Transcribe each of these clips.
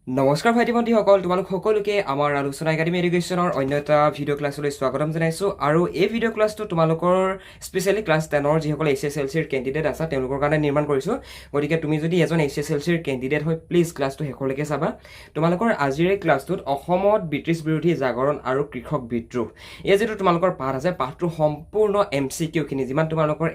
নমস্কাৰ ভাইটি ভণ্টিসকল, তোমালোক সকলোকে আমাৰ আলোচনা একাডেমী এডুকেশ্যনৰ অন্য এটা ভিডিঅ' ক্লাছলৈ স্বাগতম জনাইছোঁ। আৰু এই ভিডিঅ' ক্লাছটো তোমালোকৰ স্পেচিয়েলি ক্লাছ 10ৰ যিসকল HSLCৰ কেণ্ডিডেট আছে তেওঁলোকৰ কাৰণে নিৰ্মাণ কৰিছোঁ। গতিকে তুমি যদি এজন HSLCৰ কেণ্ডিডেট হয় প্লিজ ক্লাছটো শেষলৈকে চাবা। তোমালোকৰ আজিৰ এই ক্লাছটোত অসমত ব্ৰিটিছ বিৰোধী জাগৰণ আৰু কৃষক বিদ্ৰোহ, এই যিটো তোমালোকৰ পাঠ আছে, পাঠটো সম্পূৰ্ণ MCQখিনি, যিমান তোমালোকৰ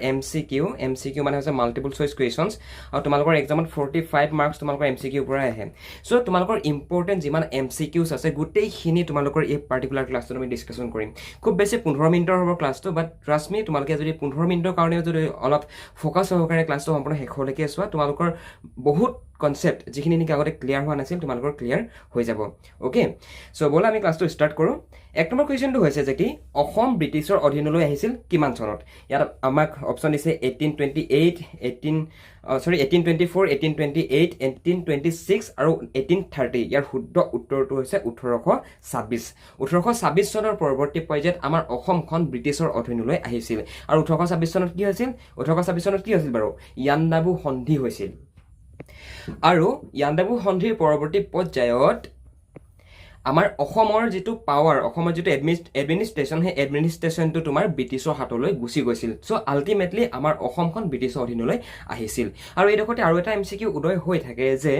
MCQ মানে হৈছে মাল্টিপল চইচ কুৱেশ্যনছ, আৰু তোমালোকৰ এক্সামত 45 মাৰ্কছ তোমালোকৰ MCQৰ পৰাই আহে। চ' তোমালোকৰ ইম্পৰ্টেণ্ট যিমান MCQs আছে গোটেইখিনি তোমালোকৰ এই পাৰ্টিকুলাৰ ক্লাছটোত আমি ডিছকাশ্যন কৰিম। খুব বেছি 15 মিনিটৰ হ'ব ক্লাছটো, বাট ট্ৰাষ্ট মি, তোমালোকে যদি 15 মিনিটৰ কাৰণেও যদি অলপ ফ'কাছ সহকাৰে ক্লাছটো সম্পূৰ্ণ শেষলৈকে চোৱা, তোমালোকৰ বহুত কনচেপ্ট যিখিনি নেকি আগতে ক্লিয়াৰ হোৱা নাছিল তোমালোকৰ ক্লিয়াৰ হৈ যাব। অ'কে, চ' ব'লা আমি ক্লাছটো ষ্টাৰ্ট কৰোঁ। 1 নম্বৰ কুৱেশ্যনটো হৈছে যে কি অসম ব্ৰিটিছৰ অধীনলৈ আহিছিল কিমান চনত? ইয়াত আমাক অপশ্যন দিছে 1824, 1828, 1826 আৰু 1830। ইয়াৰ শুদ্ধ উত্তৰটো হৈছে 1826। 1826 চনৰ পৰৱৰ্তী পৰ্যায়ত আমাৰ অসমখন ব্ৰিটিছৰ অধীনলৈ আহিছিল। আৰু 1826 চনত কি হৈছিল? 1826 চনত কি হৈছিল বাৰু? ইয়াণ্ডাবু সন্ধি হৈছিল। আৰু ইয়াণ্ডাবু সন্ধিৰ পৰৱৰ্তী পৰ্যায়ত আমাৰ অসমৰ যিটো পাৱাৰ, অসমৰ যিটো এডমিনিষ্ট্ৰেশ্যন, সেই এডমিনিষ্ট্ৰেশ্যনটো তোমাৰ ব্ৰিটিছৰ হাতলৈ গুচি গৈছিল। চ' আল্টিমেটলি আমাৰ অসমখন ব্ৰিটিছৰ অধীনলৈ আহিছিল। আৰু এইডোখৰতে আৰু এটা MCQ উদয় হৈ থাকে যে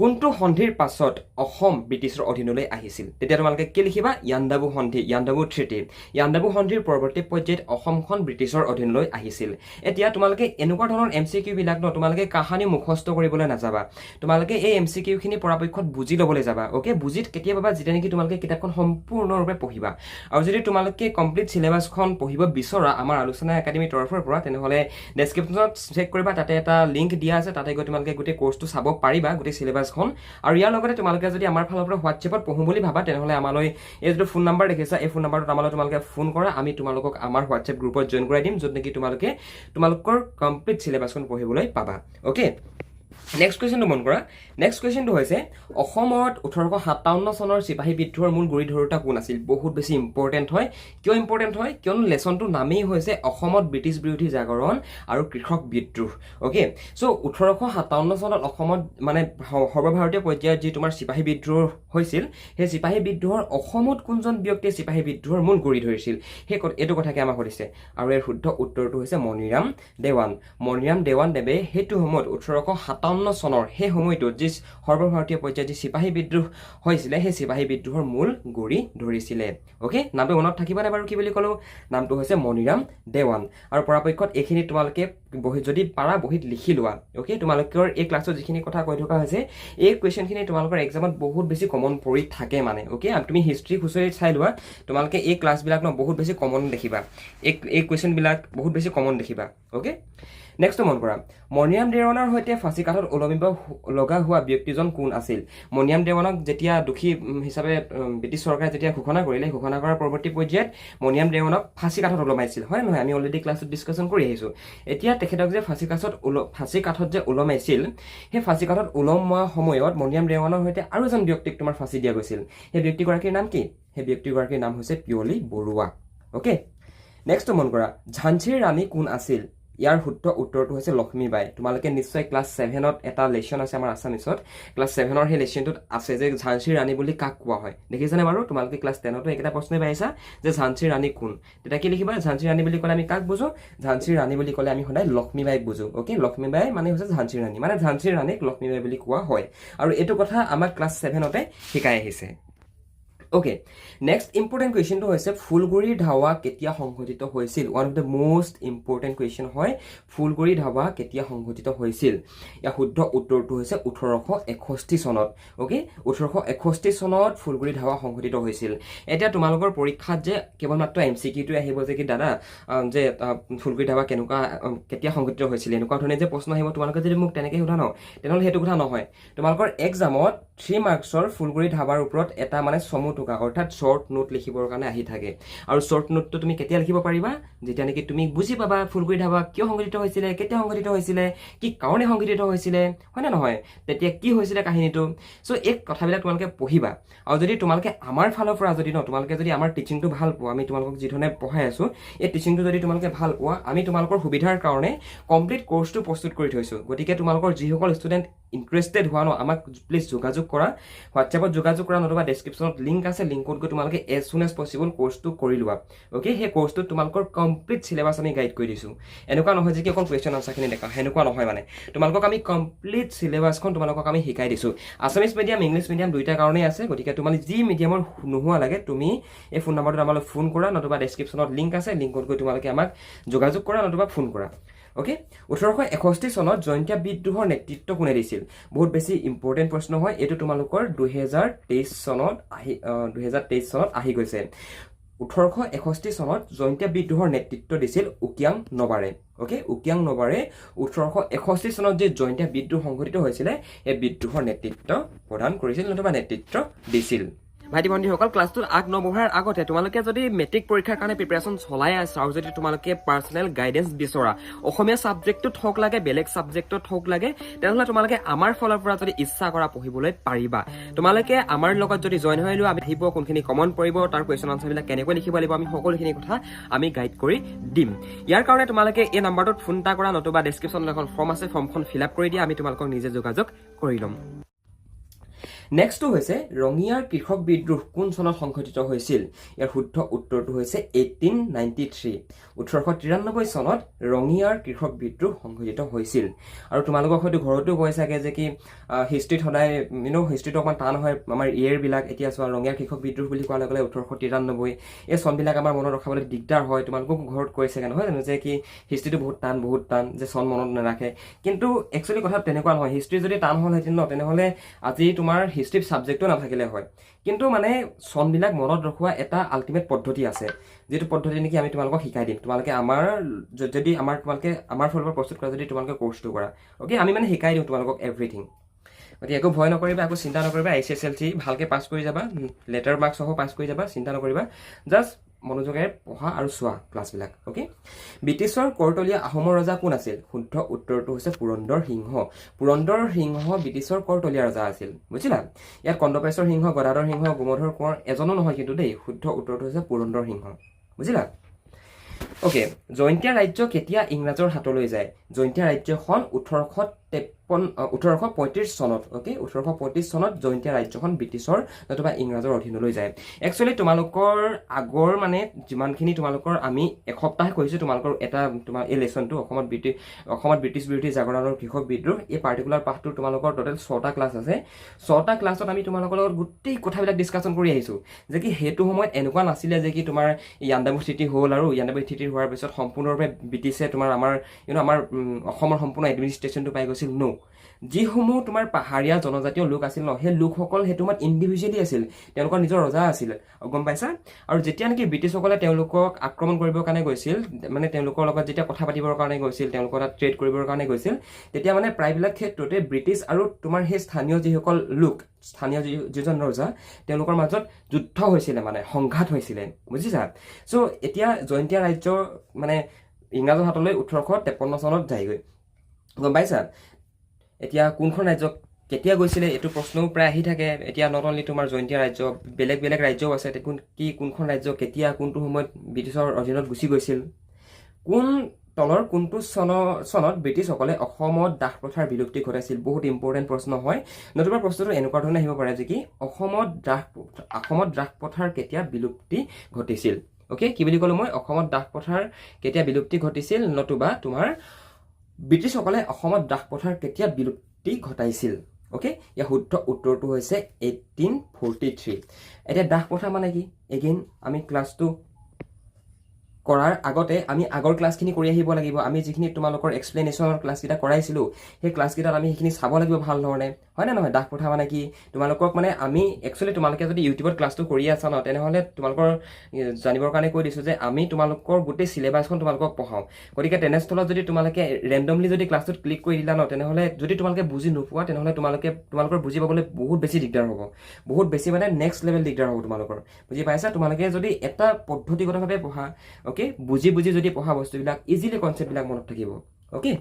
কোনটো সন্ধিৰ পাছত অসম ব্ৰিটিছৰ অধীনলৈ আহিছিল? তেতিয়া তোমালোকে কি লিখিবা? ইয়াণ্ডাবু সন্ধি, ইয়াণ্ডাবু ট্ৰিটি। ইয়াণ্ডাবু সন্ধিৰ পৰৱৰ্তী পৰ্যায়ত অসমখন ব্ৰিটিছৰ অধীনলৈ আহিছিল। এতিয়া তোমালোকে এনেকুৱা ধৰণৰ MCQ বিলাক তোমালোকে কাহানি মুখস্থ কৰিবলৈ নাযাবা। তোমালোকে এই MCQখিনি পৰাপক্ষত বুজি ল'বলৈ যাবা। অ'কে, বুজি কেতিয়া পাবা? যেতিয়া নেকি তোমালোকে কিতাপখন সম্পূৰ্ণৰূপে পঢ়িবা। আৰু যদি তোমালোকে কমপ্লিট চিলেবাছখন পঢ়িব বিচৰা আমাৰ আলোচনা একাডেমীৰ তৰফৰ পৰা, তেনেহ'লে ডেছক্ৰিপশ্যনত চেক কৰিবা, তাতে এটা লিংক দিয়া আছে, তাতে গৈ তোমালোকে গোটেই কোৰ্চটো চাব পাৰিবা, গোটেই চিলেবাছখন। আৰু ইয়াৰ লগতে তোমালোকে যদি আমাৰ ফালৰ পৰা হোৱাটছএপত পঢ়োঁ বুলি ভাবা, তেনেহ'লে আমালৈ এই যিটো ফোন নাম্বাৰ দেখিছা, এই ফোন নাম্বাৰটোত আমালৈ তোমালোকে ফোন কৰা, আমি তোমালোকক আমাৰ হোৱাটছএপ গ্ৰুপত জইন কৰাই দিম, য'ত নেকি তোমালোকে তোমালোকৰ কমপ্লিট চিলেবাছখন পঢ়িবলৈ পাবা। অ'কে, নেক্সট কুৱেশ্যনটো মন কৰা। নেক্সট কুৱেশ্যনটো হৈছে অসমত 1857 চনৰ চিপাহী বিদ্ৰোহৰ মূল গুৰি ধৰোঁতা কোন আছিল? বহুত বেছি ইম্পৰ্টেণ্ট হয়। কিয় ইম্পৰ্টেণ্ট হয়? কিয়নো লেচনটোৰ নামেই হৈছে অসমত ব্ৰিটিছ বিৰোধী জাগৰণ আৰু কৃষক বিদ্ৰোহ। অ'কে, চ' 1857 চনত অসমত মানে সৰ্বভাৰতীয় পৰ্যায়ত যি তোমাৰ চিপাহী বিদ্ৰোহ হৈছিল, সেই চিপাহী বিদ্ৰোহৰ অসমত কোনজন ব্যক্তিয়ে চিপাহী বিদ্ৰোহৰ মূল গুৰি ধৰিছিল? এইটো কথাকে আমাক সুধিছে। আৰু ইয়াৰ শুদ্ধ উত্তৰটো হৈছে মণিৰাম দেৱান। মণিৰাম দেৱান দেৱে সেইটো সময়ত 1857 চনৰ সেই সময়টোত যি সৰ্বভাৰতীয় পৰ্যায়ত যি চিপাহী বিদ্ৰোহ হৈছিলে, সেই চিপাহী বিদ্ৰোহৰ মূল গুৰি ধৰিছিলে। অ'কে, নামটো মনত থাকিবনে বাৰু? কি বুলি ক'লোঁ? নামটো হৈছে মণিৰাম দেৱান। আৰু পৰাপক্ষত এইখিনি তোমালোকে যদি পাৰা বহীত লিখি লোৱা। অ'কে, তোমালোকৰ এই ক্লাছত যিখিনি কথা কৈ থকা হৈছে, এই কুৱেশ্যনখিনি তোমালোকৰ এক্সামত বহুত বেছি কমন পৰি থাকে মানে। অ'কে, তুমি হিষ্ট্ৰী খুচৰি চাই লোৱা, তোমালোকে এই ক্লাছবিলাক বহুত বেছি কমন দেখিবা, এই কুৱেশ্যনবিলাক বহুত বেছি কমন দেখিবা। অ'কে, নেক্সটটো মন কৰা। মণিৰাম দেৱানৰ সৈতে ফাঁচী কাঠত ওলমিব লগা হোৱা ব্যক্তিজন কোন আছিল? মণিৰাম দেৱানক যেতিয়া দোষী হিচাপে ব্ৰিটিছ চৰকাৰে যেতিয়া ঘোষণা কৰিলে, ঘোষণা কৰাৰ পৰৱৰ্তী পৰ্যায়ত মণিৰাম দেৱানক ফাঁচী কাঠত ওলমাইছিল, হয় নহয়? আমি অলৰেডি ক্লাছত ডিছকাশ্যন কৰি আহিছোঁ। এতিয়া তেখেতক যে ফাঁচী কাঠত যে ওলমাইছিল, সেই ফাঁচী কাঠত ওলমোৱা সময়ত মণিৰাম দেৱানৰ সৈতে আৰু এজন ব্যক্তিক তোমাৰ ফাঁচী দিয়া গৈছিল। সেই ব্যক্তিগৰাকীৰ নাম কি? সেই ব্যক্তিগৰাকীৰ নাম হৈছে পিয়লি বৰুৱা। অ'কে, নেক্সটটো মন কৰা। ঝান্সীৰ ৰাণী কোন আছিল? ইয়াৰ শুদ্ধ উত্তৰটো হৈছে লক্ষ্মীবাই। তোমালোকে নিশ্চয় ক্লাছ 7ত এটা লেচন আছে আমাৰ আছামিছত, ক্লাছ 7ৰ সেই লেচনটোত আছে যে ঝান্সীৰ ৰাণী বুলি কাক কোৱা হয়। দেখিছানে বাৰু? তোমালোকে ক্লাছ 10তো একেটা প্ৰশ্নই পাইছা যে ঝান্সীৰ ৰাণী কোন? তেতিয়া কি লিখিবা? ঝান্সীৰ ৰাণী বুলি ক'লে আমি কাক বুজো? ঝান্সীৰ ৰাণী বুলি ক'লে আমি সদায় লক্ষ্মীবাইক বুজো। অ'কে, লক্ষ্মীবাই মানে হৈছে ঝান্সীৰ ৰাণী, মানে ঝান্সীৰ ৰাণীক লক্ষ্মীবাই বুলি কোৱা হয়। আৰু এইটো কথা আমাক ক্লাছ 7তে শিকাই আহিছে। অ'কে, নেক্সট ইম্পৰ্টেণ্ট কুৱেশ্যনটো হৈছে ফুলগুৰিৰ ধাৱা কেতিয়া সংঘটিত হৈছিল? One of the most important question হয়, ফুলগুৰি ধাৱা কেতিয়া সংঘটিত হৈছিল? ইয়াৰ শুদ্ধ উত্তৰটো হৈছে 1861 চনত। অ'কে, 1861 চনত ফুলগুৰি ধাৱা সংঘটিত হৈছিল। এতিয়া তোমালোকৰ পৰীক্ষাত যে কেৱল মাত্ৰ MCQটোৱে আহিব যে কি দাদা যে ফুলগুৰি ধাৱা কেতিয়া সংঘটিত হৈছিল, এনেকুৱা ধৰণে যে প্ৰশ্ন আহিব, তোমালোকে যদি মোক তেনেকৈ সোধা ন, তেনেহ'লে সেইটো কথা নহয়। তোমালোকৰ এক্সামত 3 মাৰ্কছৰ ফুলগুৰি ধাৱাৰ ওপৰত এটা মানে চমু টোকা অৰ্থাৎ শ্বৰ্ট নোট লিখিবৰ কাৰণে আহি থাকে। আৰু শ্বৰ্ট নোটটো তুমি কেতিয়া লিখিব পাৰিবা? যেতিয়া নেকি তুমি বুজি পাবা ফুলগুৰি ধাৱা কিয় সংঘটিত হৈছিলে, কেতিয়া সংঘটিত হৈছিলে, কি কাৰণে সংঘটিত হৈছিলে, হয় নে নহয়? তেতিয়া কি হৈছিলে কাহিনীটো। চ' এই কথাবিলাক তোমালোকে পঢ়িবা। আৰু যদি তোমালোকে আমাৰ ফালৰ পৰা তোমালোকে যদি আমাৰ টিচিংটো ভাল পোৱা, আমি তোমালোকক যি ধৰণে পঢ়াই আছোঁ, এই টিচিংটো যদি তোমালোকে ভাল পোৱা, আমি তোমালোকৰ সুবিধাৰ কাৰণে কমপ্লিট কোৰ্চটো প্ৰস্তুত কৰি থৈছোঁ। গতিকে তোমালোকৰ যিসকল ষ্টুডেণ্ট ইণ্টাৰেষ্টেড হোৱা ন আমাক প্লিজ যোগাযোগ কৰা হোৱাটছএপত যোগাযোগ কৰা নতুবা ডেছক্ৰিপশ্যনত লিংক আছে লিংকত গৈ তোমালোকে এজ সুন এজ পচিবল কোৰ্চটো কৰি লোৱা অ'কে সেই কোৰ্চটোত তোমালোকৰ কমপ্লিট চিলেবাছ আমি গাইড কৰি দিছোঁ এনেকুৱা নহয় যে কি অকল কুৱেশ্যন আনচাৰখিনি দেখা সেনেকুৱা নহয় মানে তোমালোকক আমি কমপ্লিট চিলেবাছখন তোমালোকক আমি শিকাই দিছোঁ আছামিজ মিডিয়াম ইংলিছ মিডিয়াম দুইটা কাৰণেই আছে গতিকে তোমালোক যি মিডিয়ামৰ নোহোৱা লাগে তুমি এই ফোন নম্বৰটোত আমালৈ ফোন কৰা নতুবা ডেছক্ৰিপশ্যনত লিংক আছে লিংকত গৈ তোমালোকে আমাক যোগাযোগ কৰা নতুবা ফোন কৰা অ'কে 1861 চনত জয়ন্তীয়া বিদ্ৰোহৰ নেতৃত্ব কোনে দিছিল বহুত বেছি ইম্পৰ্টেণ্ট প্ৰশ্ন হয় এইটো তোমালোকৰ 2023 চনত আহি গৈছে 1861 চনত জয়ন্তীয়া বিদ্ৰোহৰ নেতৃত্ব দিছিল উকিয়াং নবাৰে অ'কে উকিয়াং নবাৰে 1861 চনত যে জয়ন্তীয়া বিদ্ৰোহ সংঘটিত হৈছিলে এই বিদ্ৰোহৰ নেতৃত্ব প্ৰদান কৰিছিল নতুবা নেতৃত্ব দিছিল ভাইটি ভণ্টিসকল ক্লাছটোত আগ নবঢ়াৰ আগতে তোমালোকে যদি মেট্ৰিক পৰীক্ষাৰ কাৰণে প্ৰিপেৰেশ্যন চলাই আছা আৰু যদি তোমালোকে পাৰ্চনেল গাইডেঞ্চ বিচৰা অসমীয়া ছাবজেক্টটোত হওক লাগে বেলেগ ছাবজেক্টত হওক লাগে তেনেহ'লে তোমালোকে আমাৰ ফালৰ পৰা যদি ইচ্ছা কৰা পঢ়িবলৈ পাৰিবা তোমালোকে আমাৰ লগত যদি জইন হৈ লোৱা আমি আহিব কোনখিনি কমন পৰিব তাৰ কুৱেশ্যন আনচাৰবিলাক কেনেকৈ লিখিব লাগিব আমি সকলোখিনি কথা আমি গাইড কৰি দিম ইয়াৰ কাৰণে তোমালোকে এই নাম্বাৰটোত ফোন এটা কৰা নতুবা ডেছক্ৰিপশ্যনত এখন ফৰ্ম আছে ফৰ্মখন ফিল আপ কৰি দিয়া আমি তোমালোকক নিজে যোগাযোগ কৰি ল'ম নেক্সটটো হৈছে ৰঙিয়াৰ কৃষক বিদ্ৰোহ কোন চনত সংঘটিত হৈছিল ইয়াৰ শুদ্ধ উত্তৰটো হৈছে 1893 1893 চনত ৰঙিয়াৰ কৃষক বিদ্ৰোহ সংঘটিত হৈছিল আৰু তোমালোকক হয়তো ঘৰতো কৈ চাগে যে কি হিষ্ট্ৰীত সদায় হিষ্ট্ৰীটো অকণমান টান হয় আমাৰ ইয়েৰবিলাক এতিয়া চোৱা ৰঙিয়াৰ কৃষক বিদ্ৰোহ বুলি কোৱাৰ লগে লগে 1893 এই চনবিলাক আমাৰ মনত ৰখাবলৈ দিগদাৰ হয় তোমালোকক ঘৰত কৈ চাগে নহয় জানো যে কি হিষ্ট্ৰীটো বহুত টান যে চন মনত নাৰাখে কিন্তু একচুৱেলি কথা তেনেকুৱা নহয় হিষ্ট্ৰী যদি টান হ'লহেঁতেন ন তেনেহ'লে আজি তোমাৰ হিষ্ট্ৰী ছাবজেক্টটো নাথাকিলে হয় কিন্তু মানে চনবিলাক মনত ৰখোৱা এটা আল্টিমেট পদ্ধতি আছে যিটো পদ্ধতি নেকি আমি তোমালোকক শিকাই দিম তোমালোকে তোমালোকে আমাৰ ফালৰ পৰা প্ৰস্তুত কৰা যদি তোমালোকে কোৰ্চটো কৰা অ'কে আমি মানে শিকাই দিওঁ তোমালোকক এভৰিথিং গতিকে একো ভয় নকৰিবা একো চিন্তা নকৰিবা HSLC ভালকৈ পাছ কৰি যাবা লেটাৰ মাৰ্কছ সহ পাছ কৰি যাবা চিন্তা নকৰিবা জাষ্ট মনোযোগেৰে পঢ়া আৰু চোৱা ক্লাছবিলাক অ'কে ব্ৰিটিছৰ কৰতলীয়া আহোমৰ ৰজা কোন আছিল শুদ্ধ উত্তৰটো হৈছে পুৰন্দৰ সিংহ ব্ৰিটিছৰ কৰতলীয়া ৰজা আছিল বুজিলা ইয়াত কন্দপেশ্বৰ সিংহ গদাধৰ সিংহ গোমধৰ কোঁৱৰ এজনো নহয় কিন্তু দেই শুদ্ধ উত্তৰটো হৈছে পুৰন্দৰ সিংহ বুজিলা অ'কে জয়ন্তীয়া ৰাজ্য কেতিয়া ইংৰাজৰ হাতলৈ যায় জয়ন্তীয়া ৰাজ্যখন 1835 চনত অ'কে 1835 চনত জয়ন্তীয়া ৰাজ্যখন ব্ৰিটিছৰ নতুবা ইংৰাজৰ অধীনলৈ যায় একচুৱেলি তোমালোকৰ আগৰ মানে যিমানখিনি তোমালোকৰ আমি এসপ্তাহ কৈছোঁ তোমালোকৰ এটা তোমাৰ এই লেচনটো অসমত ব্ৰিটিছ বিৰোধী জাগৰণৰ কৃষক বিদ্ৰোহ এই পাৰ্টিকুলাৰ পাঠটোৰ তোমালোকৰ টোটেল 6টা ক্লাছ আছে 6টা ক্লাছত আমি তোমালোকৰ লগত গোটেই কথাবিলাক ডিছকাশ্যন কৰি আহিছোঁ যে কি সেইটো সময়ত এনেকুৱা নাছিলে যে কি তোমাৰ ইয়াণ্ডাবু স্থিতি হ'ল আৰু ইয়াণ্ডাবু স্থিতি হোৱাৰ পিছত সম্পূৰ্ণৰূপে ব্ৰিটিছে তোমাৰ আমাৰ অসমৰ সম্পূৰ্ণ এডমিনিষ্ট্ৰেশ্যনটো পাই গৈছিল ন যিসমূহ তোমাৰ পাহাৰীয়া জনজাতীয় লোক আছিল ন সেই লোকসকল সেইটো সময়ত ইণ্ডিভিজুৱেলি আছিল তেওঁলোকৰ নিজৰ ৰজা আছিল গম পাইছা আৰু যেতিয়া নেকি ব্ৰিটিছসকলে তেওঁলোকক আক্ৰমণ কৰিবৰ কাৰণে গৈছিল মানে তেওঁলোকৰ লগত যেতিয়া কথা পাতিবৰ কাৰণে গৈছিল তেওঁলোকৰ তাত ট্ৰেড কৰিবৰ কাৰণে গৈছিল তেতিয়া মানে প্ৰায়বিলাক ক্ষেত্ৰতে ব্ৰিটিছ আৰু তোমাৰ সেই স্থানীয় যিসকল লোক স্থানীয় যিজন ৰজা তেওঁলোকৰ মাজত যুদ্ধ হৈছিলে মানে সংঘাত হৈছিলে বুজিছা চ' এতিয়া জয়ন্তীয়া ৰাজ্য মানে ইংৰাজৰ হাতলৈ 1853 চনত যায়গৈ গম পাইছা এতিয়া কোনখন ৰাজ্য কেতিয়া গৈছিলে এইটো প্ৰশ্নও প্ৰায় আহি থাকে এতিয়া নট অনলি তোমাৰ জয়ন্তীয়া ৰাজ্য বেলেগ ৰাজ্যও আছে কোনখন ৰাজ্য কেতিয়া কোনটো সময়ত ব্ৰিটিছৰ অধীনত গুচি গৈছিল কোনটো চনত ব্ৰিটিছসকলে অসমত দাস প্ৰথাৰ বিলুপ্তি ঘটাইছিল বহুত ইম্পৰ্টেণ্ট প্ৰশ্ন হয় নতুবা প্ৰশ্নটো এনেকুৱা ধৰণে আহিব পাৰে যে কি অসমত দাস প্ৰথাৰ কেতিয়া বিলুপ্তি ঘটিছিল অ'কে কি বুলি ক'লো মই অসমত দাস প্ৰথাৰ কেতিয়া বিলুপ্তি ঘটিছিল নতুবা তোমাৰ ব্ৰিটিছসকলে অসমত দাস প্ৰথাৰ কেতিয়া বিলুপ্তি ঘটাইছিল অ'কে ইয়াৰ শুদ্ধ উত্তৰটো হৈছে 1843 এতিয়া দাস প্ৰথা মানে কি এগেইন আমি ক্লাছটো কৰাৰ আগতে আমি আগৰ ক্লাছখিনি কৰি আহিব লাগিব আমি যিখিনি তোমালোকৰ এক্সপ্লেনেশ্যনৰ ক্লাছকেইটা কৰাইছিলোঁ সেই ক্লাছকেইটাত আমি সেইখিনি চাব লাগিব ভাল ধৰণে হয় নে নহয় দাস প্ৰথা মানে কি তোমালোকক মানে আমি একচুৱেলি তোমালোকে যদি ইউটিউবত ক্লাছটো কৰি আছা ন তেনেহ'লে তোমালোকৰ জানিবৰ কাৰণে কৈ দিছোঁ যে আমি তোমালোকৰ গোটেই চিলেবাছখন তোমালোকক পঢ়াওঁ গতিকে তেনেস্থলত যদি তোমালোকে ৰেণ্ডমলি যদি ক্লাছটোত ক্লিক কৰি দিলা ন তেনেহ'লে যদি তোমালোকে বুজি নোপোৱা তেনেহ'লে তোমালোকৰ বুজি পাবলৈ বহুত বেছি দিগদাৰ হ'ব বহুত বেছি মানে নেক্সট লেভেল দিগদাৰ হ'ব তোমালোকৰ বুজি পাইছা তোমালোকে যদি এটা পদ্ধতিগতভাৱে পঢ়া অ'কে বুজি যদি পঢ়া বস্তুবিলাক ইজিলি কনচেপ্টবিলাক মনত থাকিব অ'কে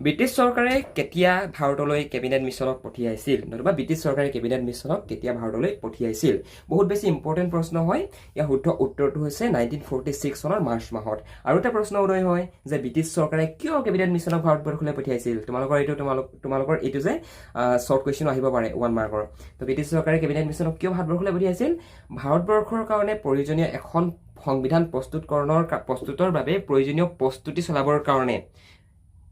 ব্ৰিটিছ চৰকাৰে কেতিয়া ভাৰতলৈ কেবিনেট মিছনক পঠিয়াইছিল নতুবা ব্ৰিটিছ চৰকাৰে কেবিনেট মিছনক কেতিয়া ভাৰতলৈ পঠিয়াইছিল বহুত বেছি ইম্পৰ্টেণ্ট প্ৰশ্ন হয় ইয়াৰ শুদ্ধ উত্তৰটো হৈছে 1946 চনৰ মাৰ্চ মাহত আৰু এটা প্ৰশ্ন উদয় হয় যে ব্ৰিটিছ চৰকাৰে কিয় কেবিনেট মিছনক ভাৰতবৰ্ষলৈ পঠিয়াইছিল তোমালোকৰ এইটো যে শৰ্ট কুৱেশ্যন আহিব পাৰে 1 মাৰ্কৰ তো ব্ৰিটিছ চৰকাৰে কেবিনেট মিছনক কিয় ভাৰতবৰ্ষলৈ পঠিয়াইছিল ভাৰতবৰ্ষৰ কাৰণে প্ৰয়োজনীয় এখন সংবিধান প্ৰস্তুতৰ বাবে প্ৰয়োজনীয় প্ৰস্তুতি চলাবৰ কাৰণে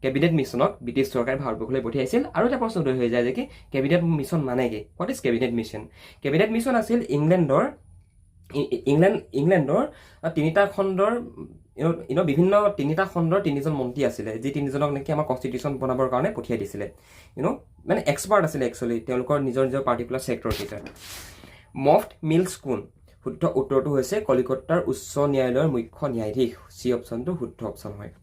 কেবিনেট মিছনক ব্ৰিটিছ চৰকাৰে ভাৰতবৰ্ষলৈ পঠিয়াইছিল আৰু এটা প্ৰশ্ন উদয় হৈ যায় যে কি কেবিনেট মিছন মানে কি what is cabinet mission cabinet mission আছিল ইংলেণ্ডৰ তিনিটা খণ্ডৰ বিভিন্ন তিনিটা খণ্ডৰ তিনিজন মন্ত্ৰী আছিলে যি তিনিজনক নেকি আমাৰ কনষ্টিটিউশ্যন বনাবৰ কাৰণে পঠিয়াই দিছিলে মানে এক্সপাৰ্ট আছিলে একচুৱেলি তেওঁলোকৰ নিজৰ পাৰ্টিকুলাৰ ছেক্টৰ কেইটা মফট মিল্ছ কোন শুদ্ধ উত্তৰটো হৈছে কলিকতাৰ উচ্চ ন্যায়ালয়ৰ মুখ্য ন্যায়াধীশ চি অপশ্যনটো শুদ্ধ অপশ্যন হয়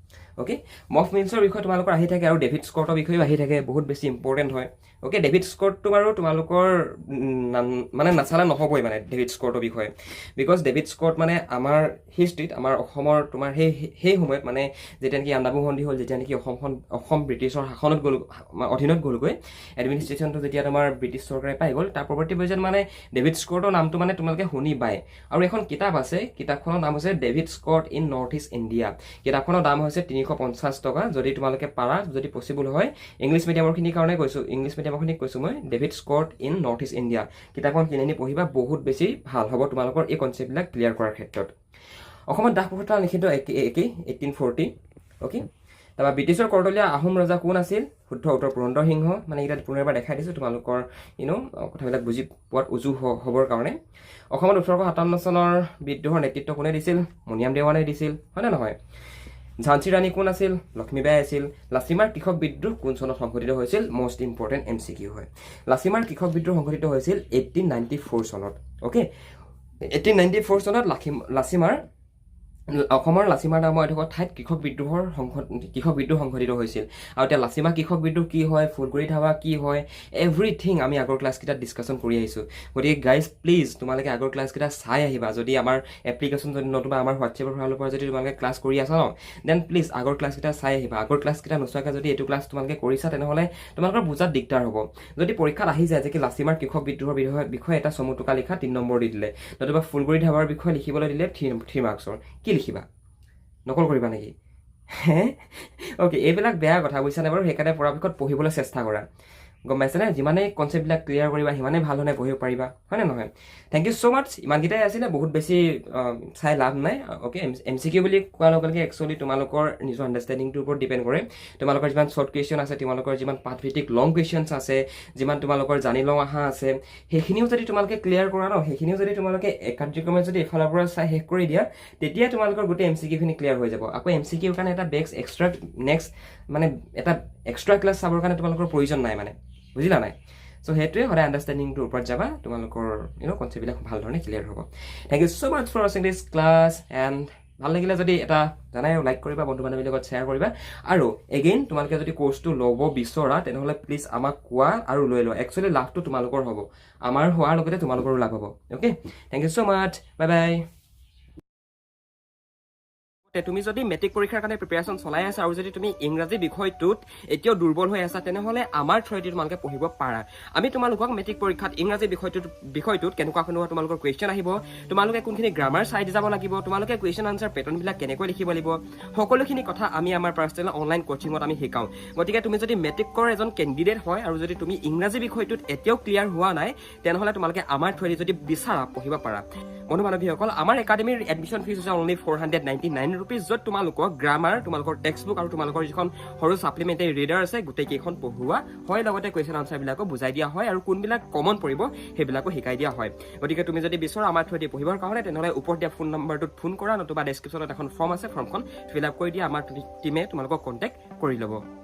ওকে মফ মিল্ছৰ বিষয়ে তোমালোকৰ আহি থাকে আৰু ডেভিড স্কটৰ বিষয়েও আহি থাকে বহুত বেছি ইম্পৰ্টেণ্ট হয় ওকে ডেভিড স্কটটো বাৰু তোমালোকৰ মানে নাচালে নহ'বই মানে ডেভিড স্কটৰ বিষয়ে বিকজ ডেভিড স্কট মানে আমাৰ হিষ্ট্ৰীত আমাৰ অসমৰ তোমাৰ সেই সময়ত মানে যেতিয়া নেকি আন্দামান সন্ধি হ'ল যেতিয়া নেকি অসম ব্ৰিটিছৰ শাসনত অধীনত গ'লগৈ এডমিনিষ্ট্ৰেশ্যনটো যেতিয়া তোমাৰ ব্ৰিটিছ চৰকাৰে পাই গ'ল তাৰ পৰৱৰ্তী পৰ্যায়ত মানে ডেভিড স্কটৰ নামটো মানে তোমালোকে শুনি পায় আৰু এখন কিতাপ আছে কিতাপখনৰ নাম হৈছে David Scott in north east India কিতাপখনৰ দাম হৈছে 350 টকা যদি তোমালোকে পাৰা যদি পচিবল হয় ইংলিছ মিডিয়ামৰখিনিৰ কাৰণে কৈছোঁ মই David Scott in north east India কিতাপখন কিনি নি পঢ়িবা বহুত বেছি ভাল হ'ব তোমালোকৰ এই কনচেপ্টবিলাক ক্লিয়াৰ কৰাৰ ক্ষেত্ৰত অসমত দাস প্ৰথা নিষিদ্ধ একেই 1840 অ'কে তাৰপৰা ব্ৰিটিছৰ কৰতলীয়া আহোম ৰজা কোন আছিল শুদ্ধ উত্তৰ পুৰন্দৰ সিংহ মানে এইকেইটা পুনৰবাৰ দেখাই দিছোঁ তোমালোকৰ কথাবিলাক বুজি পোৱাত উজু হ'বৰ কাৰণে অসমত 1857 চনৰ বিদ্ৰোহৰ নেতৃত্ব কোনে দিছিল মুনিৰাম দেৱানে দিছিল হয়নে নহয় ঝান্সী ৰাণী কোন আছিল লক্ষ্মীবাই আছিল লাচিমাৰ কৃষক বিদ্ৰোহ কোন চনত সংঘটিত হৈছিল মষ্ট ইম্পৰ্টেণ্ট MCQ হয় লাচিমাৰ কৃষক বিদ্ৰোহ সংঘটিত হৈছিল 1894 চনত অ'কে 1894 চনত লাচিমাৰ অসমৰ লাচিমাৰ নামৰ এডোখৰ ঠাইত কৃষক বিদ্ৰোহ সংঘটিত হৈছিল আৰু এতিয়া লাচিমা কৃষক বিদ্ৰোহ কি হয় ফুলগুৰি ধাৱা কি হয় এভৰিথিং আমি আগৰ ক্লাছকেইটাত ডিছকাশ্যন কৰি আহিছোঁ গতিকে গাইজ প্লিজ তোমালোকে আগৰ ক্লাছকেইটা চাই আহিবা যদি আমাৰ এপ্লিকেশ্যন যদি নতুবা আমাৰ হোৱাটছএপৰ ফালৰ পৰা যদি তোমালোকে ক্লাছ কৰি আছা ন দেন প্লিজ আগৰ ক্লাছকেইটা চাই আহিবা আগৰ ক্লাছকেইটা নোচোৱাকৈ যদি এইটো ক্লাছ তোমালোকে কৰিছা তেনেহ'লে তোমালোকৰ বুজাত দিগদাৰ হ'ব যদি পৰীক্ষাত আহি যায় যে কি লাচিমাৰ কৃষক বিদ্ৰোহৰ বিষয়ে এটা চমুটোকা লিখা 3 নম্বৰ দি দিলে নতুবা ফুলগুৰি ধাৱাৰ বিষয়ে লিখিবলৈ দিলে 3 মাৰ্কছৰ কি লিখিবা নকল কৰিবা নেকি অ'কে এইবিলাক বেয়া কথা বুজিছানে বাৰু সেইকাৰণে পৰাপক্ষত পঢ়িবলৈ চেষ্টা কৰা গম পাইছেনে যিমানেই কনচেপ্টবিলাক ক্লিয়াৰ কৰিবা সিমানেই ভাল ধৰণে পঢ়িব পাৰিবা হয়নে নহয় থেংক ইউ ছ' মাছ ইমানকেইটাই আছিলে বহুত বেছি চাই লাভ নাই অ'কে MCQ বুলি কোৱাৰ লগে লগে একচুৱেলি তোমালোকৰ নিজৰ আণ্ডাৰষ্টেণ্ডিংটোৰ ওপৰত ডিপেণ্ড কৰে তোমালোকৰ যিমান শ্বৰ্ট কুৱেশ্যন আছে তোমালোকৰ যিমান পাঠভিত্তিক লং কুৱেশ্যনছ আছে যিমান তোমালোকৰ জানি লওঁ আহা আছে সেইখিনিও যদি তোমালোকে ক্লিয়াৰ কৰা ন সেইখিনিও যদি তোমালোকে কাৰ্যক্ৰমে যদি এফালৰ পৰা চাই শেষ কৰি দিয়া তেতিয়া তোমালোকৰ গোটেই MCQখিনি ক্লিয়াৰ হৈ যাব আকৌ MCQৰ কাৰণে এটা মানে এটা এক্সট্ৰা ক্লাছ চাবৰ কাৰণে তোমালোকৰ প্ৰয়োজন নাই মানে বুজিলা নাই চ' সেইটোৱে সদায় আণ্ডাৰষ্টেণ্ডিংটোৰ ওপৰত যাবা তোমালোকৰ কনচেপ্টবিলাক ভাল ধৰণে ক্লিয়াৰ হ'ব thank you so' much for ৱাচিং দিছ ক্লাছ এণ্ড ভাল লাগিলে যদি এটা জানাই লাইক কৰিবা বন্ধু বান্ধৱীৰ লগত শ্বেয়াৰ কৰিবা আৰু এগেইন তোমালোকে যদি কোৰ্চটো ল'ব বিচৰা তেনেহ'লে প্লিজ আমাক কোৱা আৰু লৈ লোৱা একচুৱেলি লাভটো তোমালোকৰ হ'ব আমাৰ হোৱাৰ লগতে তোমালোকৰো লাভ হ'ব okay thank you so' much bye bye তুমি যদি মেট্ৰিক পৰীক্ষাৰ কাৰণে প্ৰিপেৰেশ্যন চলাই আছা আৰু যদি তুমি ইংৰাজী বিষয়টোত এতিয়াও দুৰ্বল হৈ আছা তেনেহ'লে আমাৰ থ্ৰুৱেদি তোমালোকে পঢ়িব পাৰা আমি তোমালোকক মেট্ৰিক পৰীক্ষাত ইংৰাজী বিষয়টোত কেনেকুৱা তোমালোকৰ কুৱেশ্যন আহিব তোমালোকে কোনখিনি গ্ৰামাৰ চাই যাব লাগিব তোমালোকে কুৱেশ্যন আনচাৰ পেটাৰ্ণবিলাক কেনেকৈ লিখিব লাগিব সকলোখিনি কথা আমি আমাৰ পাৰ্চনেল অনলাইন কোচিঙত আমি শিকাওঁ গতিকে তুমি যদি মেট্ৰিকৰ এজন কেণ্ডিডেট হয় আৰু যদি তুমি ইংৰাজী বিষয়টোত এতিয়াও ক্লিয়াৰ হোৱা নাই তেনেহ'লে তোমালোকে আমাৰ থ্ৰুৱেদি যদি বিচাৰা পঢ়িব পাৰা বন্ধু বান্ধৱীসকল আমাৰ একাডেমীৰ এডমিশ্যন ফিজ হৈছে অনলি 499 rupees য'ত তোমালোকক গ্ৰামাৰ তোমালোকৰ টেক্সট বুক আৰু তোমালোকৰ যিখন সৰু ছাপ্লিমেণ্টাৰী ৰিডাৰ আছে গোটেইকেইখন পঢ়োৱা হয় লগতে কুৱেশ্যন আনচাৰবিলাকো বুজাই দিয়া হয় আৰু কোনবিলাক কমন পৰিব সেইবিলাকো শিকাই দিয়া হয় গতিকে তুমি যদি বিচৰা আমাৰ থ্ৰুৱেদি পঢ়িবৰ কাৰণে তেনেহ'লে ওপৰত দিয়া ফোন নম্বৰটোত ফোন কৰা নতুবা ডেছক্ৰিপশ্যনত এখন ফৰ্ম আছে ফৰ্মখন ফিল আপ কৰি দিয়া আমাৰ টীমে তোমালোকক কণ্টেক্ট কৰি ল'ব